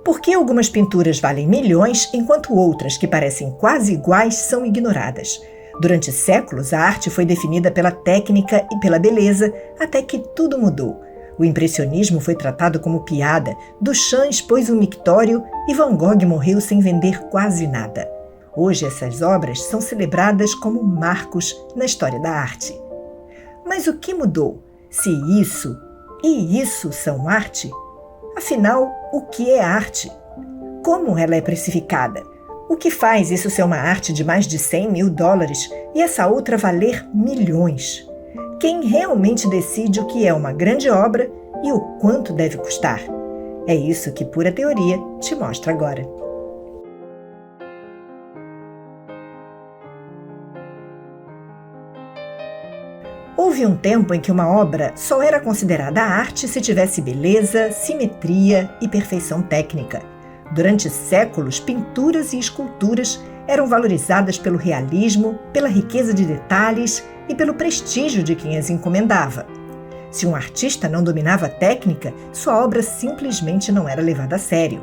Por que algumas pinturas valem milhões, enquanto outras, que parecem quase iguais, são ignoradas? Durante séculos, a arte foi definida pela técnica e pela beleza, até que tudo mudou. O impressionismo foi tratado como piada, Duchamp expôs um mictório e Van Gogh morreu sem vender quase nada. Hoje, essas obras são celebradas como marcos na história da arte. Mas o que mudou? Se isso e isso são arte? Afinal, o que é arte? Como ela é precificada? O que faz isso ser uma arte de mais de $100 mil e essa outra valer milhões? Quem realmente decide o que é uma grande obra e o quanto deve custar? É isso que Pura Teoria te mostra agora. Houve um tempo em que uma obra só era considerada arte se tivesse beleza, simetria e perfeição técnica. Durante séculos, pinturas e esculturas eram valorizadas pelo realismo, pela riqueza de detalhes e pelo prestígio de quem as encomendava. Se um artista não dominava a técnica, sua obra simplesmente não era levada a sério.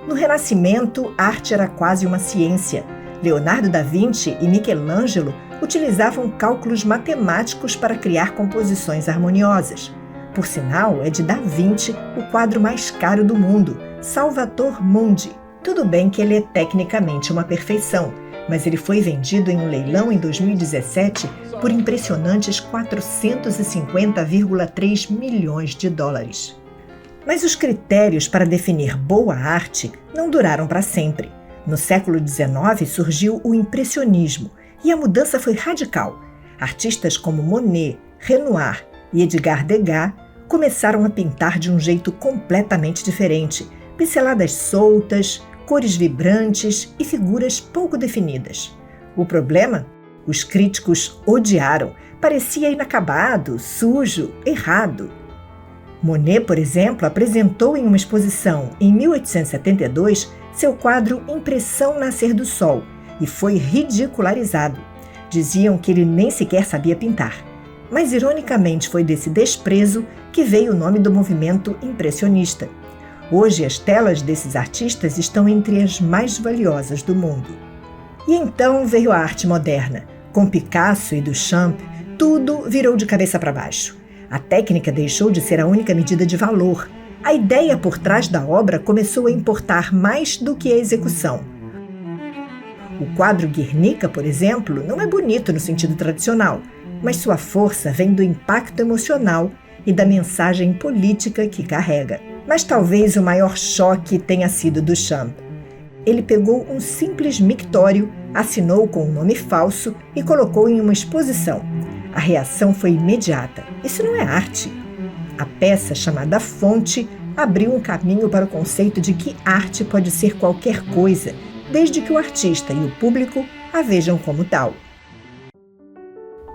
No Renascimento, a arte era quase uma ciência. Leonardo da Vinci e Michelangelo utilizavam cálculos matemáticos para criar composições harmoniosas. Por sinal, é de Da Vinci o quadro mais caro do mundo, Salvator Mundi. Tudo bem que ele é tecnicamente uma perfeição, mas ele foi vendido em um leilão em 2017 por impressionantes $450,3 milhões. Mas os critérios para definir boa arte não duraram para sempre. No século XIX surgiu o impressionismo, e a mudança foi radical. Artistas como Monet, Renoir e Edgar Degas começaram a pintar de um jeito completamente diferente, pinceladas soltas, cores vibrantes e figuras pouco definidas. O problema? Os críticos odiaram. Parecia inacabado, sujo, errado. Monet, por exemplo, apresentou em uma exposição, em 1872, seu quadro Impressão Nascer do Sol, e foi ridicularizado. Diziam que ele nem sequer sabia pintar. Mas, ironicamente, foi desse desprezo que veio o nome do movimento impressionista. Hoje, as telas desses artistas estão entre as mais valiosas do mundo. E então veio a arte moderna. Com Picasso e Duchamp, tudo virou de cabeça para baixo. A técnica deixou de ser a única medida de valor. A ideia por trás da obra começou a importar mais do que a execução. O quadro Guernica, por exemplo, não é bonito no sentido tradicional, mas sua força vem do impacto emocional e da mensagem política que carrega. Mas talvez o maior choque tenha sido Duchamp. Ele pegou um simples mictório, assinou com um nome falso e colocou em uma exposição. A reação foi imediata. Isso não é arte. A peça, chamada Fonte, abriu um caminho para o conceito de que arte pode ser qualquer coisa, desde que o artista e o público a vejam como tal.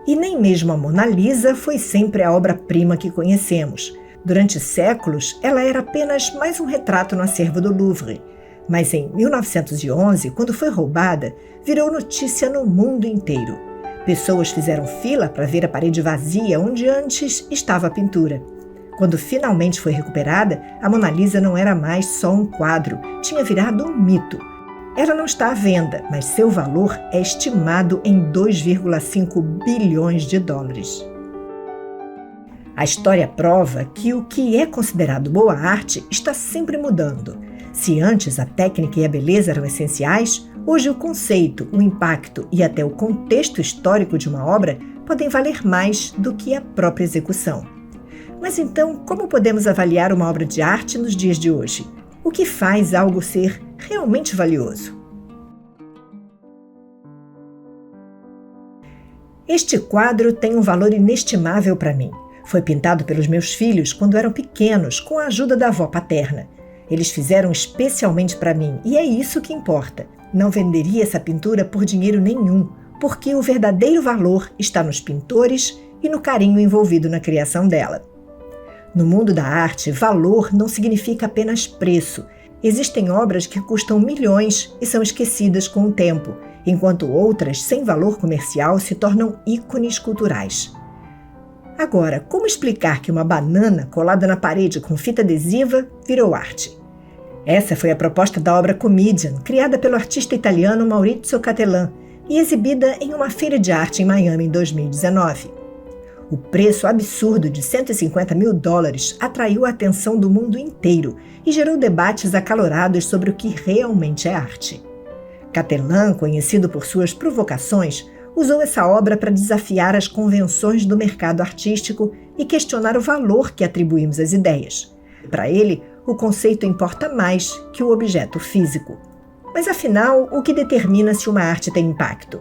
E nem mesmo a Mona Lisa foi sempre a obra-prima que conhecemos. Durante séculos, ela era apenas mais um retrato no acervo do Louvre. Mas em 1911, quando foi roubada, virou notícia no mundo inteiro. Pessoas fizeram fila para ver a parede vazia onde antes estava a pintura. Quando finalmente foi recuperada, a Mona Lisa não era mais só um quadro, tinha virado um mito. Ela não está à venda, mas seu valor é estimado em $2,5 bilhões. A história prova que o que é considerado boa arte está sempre mudando. Se antes a técnica e a beleza eram essenciais, hoje o conceito, o impacto e até o contexto histórico de uma obra podem valer mais do que a própria execução. Mas então, como podemos avaliar uma obra de arte nos dias de hoje? O que faz algo ser realmente valioso? Este quadro tem um valor inestimável para mim. Foi pintado pelos meus filhos quando eram pequenos, com a ajuda da avó paterna. Eles fizeram especialmente para mim, e é isso que importa. Não venderia essa pintura por dinheiro nenhum, porque o verdadeiro valor está nos pintores e no carinho envolvido na criação dela. No mundo da arte, valor não significa apenas preço. Existem obras que custam milhões e são esquecidas com o tempo, enquanto outras, sem valor comercial, se tornam ícones culturais. Agora, como explicar que uma banana colada na parede com fita adesiva virou arte? Essa foi a proposta da obra Comedian, criada pelo artista italiano Maurizio Cattelan e exibida em uma feira de arte em Miami em 2019. O preço absurdo de $150 mil atraiu a atenção do mundo inteiro e gerou debates acalorados sobre o que realmente é arte. Cattelan, conhecido por suas provocações, usou essa obra para desafiar as convenções do mercado artístico e questionar o valor que atribuímos às ideias. Para ele, o conceito importa mais que o objeto físico. Mas afinal, o que determina se uma arte tem impacto?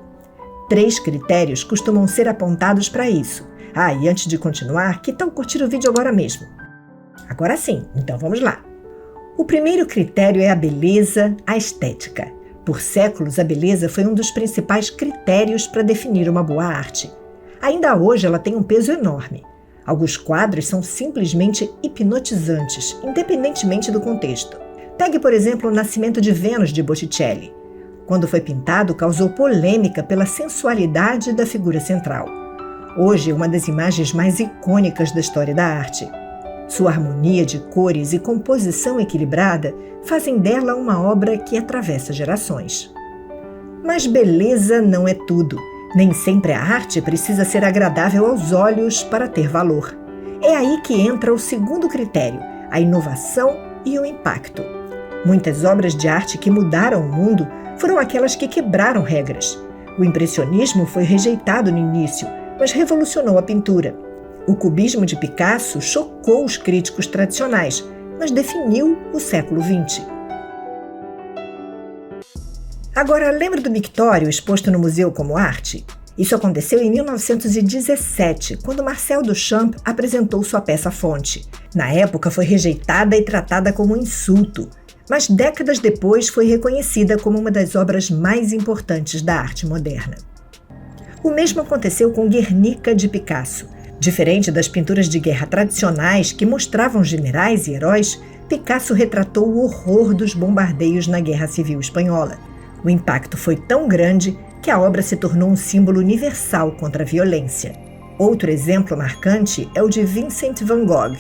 3 critérios costumam ser apontados para isso. E antes de continuar, que tal curtir o vídeo agora mesmo? Agora sim, então vamos lá. O primeiro critério é a beleza, a estética. Por séculos, a beleza foi um dos principais critérios para definir uma boa arte. Ainda hoje, ela tem um peso enorme. Alguns quadros são simplesmente hipnotizantes, independentemente do contexto. Pegue, por exemplo, o Nascimento de Vênus, de Botticelli. Quando foi pintado, causou polêmica pela sensualidade da figura central. Hoje é uma das imagens mais icônicas da história da arte. Sua harmonia de cores e composição equilibrada fazem dela uma obra que atravessa gerações. Mas beleza não é tudo. Nem sempre a arte precisa ser agradável aos olhos para ter valor. É aí que entra o segundo critério, a inovação e o impacto. Muitas obras de arte que mudaram o mundo foram aquelas que quebraram regras. O impressionismo foi rejeitado no início, mas revolucionou a pintura. O cubismo de Picasso chocou os críticos tradicionais, mas definiu o século XX. Agora, lembra do mictório exposto no museu como arte? Isso aconteceu em 1917, quando Marcel Duchamp apresentou sua peça-fonte. Na época, foi rejeitada e tratada como um insulto, mas décadas depois foi reconhecida como uma das obras mais importantes da arte moderna. O mesmo aconteceu com Guernica, de Picasso. Diferente das pinturas de guerra tradicionais que mostravam generais e heróis, Picasso retratou o horror dos bombardeios na Guerra Civil Espanhola. O impacto foi tão grande que a obra se tornou um símbolo universal contra a violência. Outro exemplo marcante é o de Vincent van Gogh.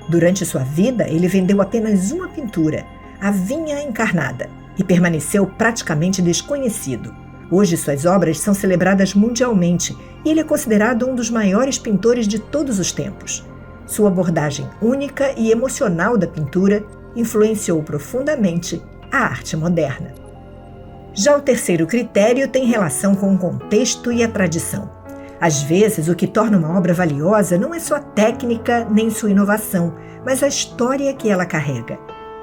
Durante sua vida, ele vendeu apenas uma pintura, A Vinha Encarnada, e permaneceu praticamente desconhecido. Hoje, suas obras são celebradas mundialmente e ele é considerado um dos maiores pintores de todos os tempos. Sua abordagem única e emocional da pintura influenciou profundamente a arte moderna. Já o terceiro critério tem relação com o contexto e a tradição. Às vezes, o que torna uma obra valiosa não é sua técnica nem sua inovação, mas a história que ela carrega.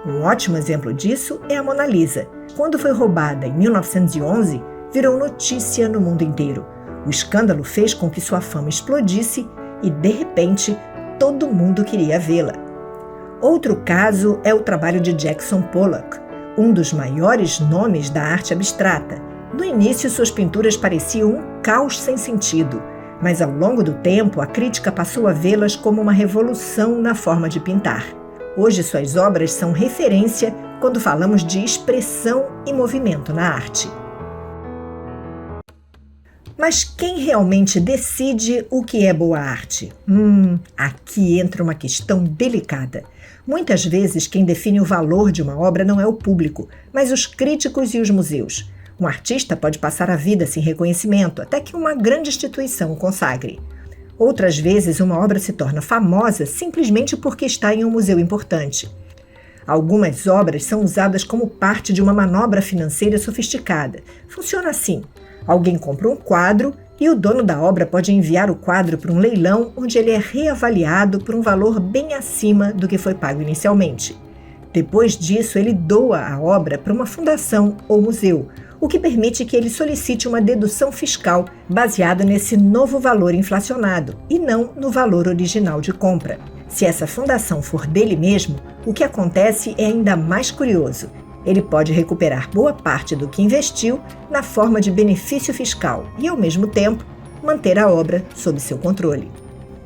Um ótimo exemplo disso é a Mona Lisa. Quando foi roubada em 1911, virou notícia no mundo inteiro. O escândalo fez com que sua fama explodisse e, de repente, todo mundo queria vê-la. Outro caso é o trabalho de Jackson Pollock, um dos maiores nomes da arte abstrata. No início, suas pinturas pareciam um caos sem sentido, mas ao longo do tempo, a crítica passou a vê-las como uma revolução na forma de pintar. Hoje, suas obras são referência quando falamos de expressão e movimento na arte. Mas quem realmente decide o que é boa arte? Aqui entra uma questão delicada. Muitas vezes quem define o valor de uma obra não é o público, mas os críticos e os museus. Um artista pode passar a vida sem reconhecimento, até que uma grande instituição o consagre. Outras vezes uma obra se torna famosa simplesmente porque está em um museu importante. Algumas obras são usadas como parte de uma manobra financeira sofisticada. Funciona assim. Alguém compra um quadro e o dono da obra pode enviar o quadro para um leilão onde ele é reavaliado por um valor bem acima do que foi pago inicialmente. Depois disso, ele doa a obra para uma fundação ou museu, o que permite que ele solicite uma dedução fiscal baseada nesse novo valor inflacionado e não no valor original de compra. Se essa fundação for dele mesmo, o que acontece é ainda mais curioso. Ele pode recuperar boa parte do que investiu na forma de benefício fiscal e, ao mesmo tempo, manter a obra sob seu controle.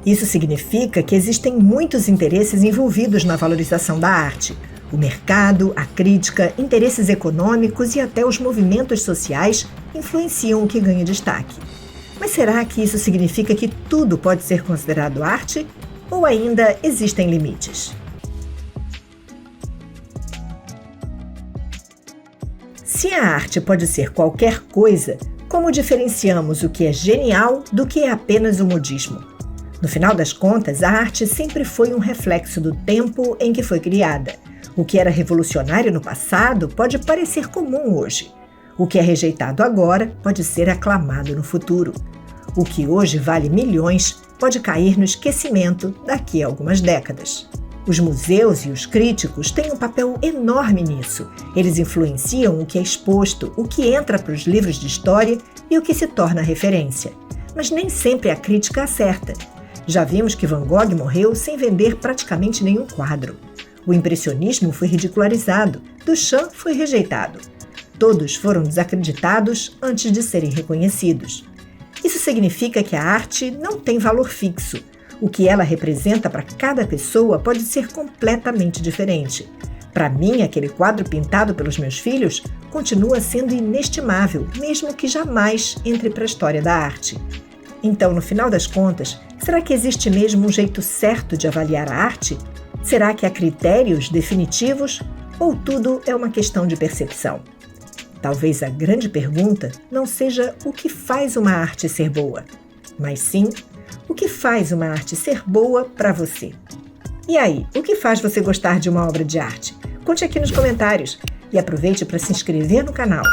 Isso significa que existem muitos interesses envolvidos na valorização da arte. O mercado, a crítica, interesses econômicos e até os movimentos sociais influenciam o que ganha destaque. Mas será que isso significa que tudo pode ser considerado arte? Ou ainda existem limites? Se a arte pode ser qualquer coisa, como diferenciamos o que é genial do que é apenas um modismo? No final das contas, a arte sempre foi um reflexo do tempo em que foi criada. O que era revolucionário no passado pode parecer comum hoje. O que é rejeitado agora pode ser aclamado no futuro. O que hoje vale milhões pode cair no esquecimento daqui a algumas décadas. Os museus e os críticos têm um papel enorme nisso. Eles influenciam o que é exposto, o que entra para os livros de história e o que se torna referência. Mas nem sempre a crítica acerta. Já vimos que Van Gogh morreu sem vender praticamente nenhum quadro. O impressionismo foi ridicularizado, Duchamp foi rejeitado. Todos foram desacreditados antes de serem reconhecidos. Isso significa que a arte não tem valor fixo. O que ela representa para cada pessoa pode ser completamente diferente. Para mim, aquele quadro pintado pelos meus filhos continua sendo inestimável, mesmo que jamais entre para a história da arte. Então, no final das contas, será que existe mesmo um jeito certo de avaliar a arte? Será que há critérios definitivos ou tudo é uma questão de percepção? Talvez a grande pergunta não seja o que faz uma arte ser boa, mas sim o que faz uma arte ser boa para você. E aí, o que faz você gostar de uma obra de arte? Conte aqui nos comentários e aproveite para se inscrever no canal.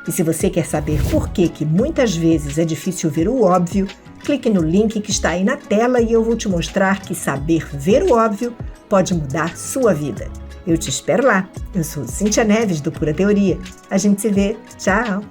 E se você quer saber por que muitas vezes é difícil ver o óbvio, clique no link que está aí na tela e eu vou te mostrar que saber ver o óbvio pode mudar sua vida. Eu te espero lá. Eu sou Cíntia Neves, do Pura Teoria. A gente se vê. Tchau!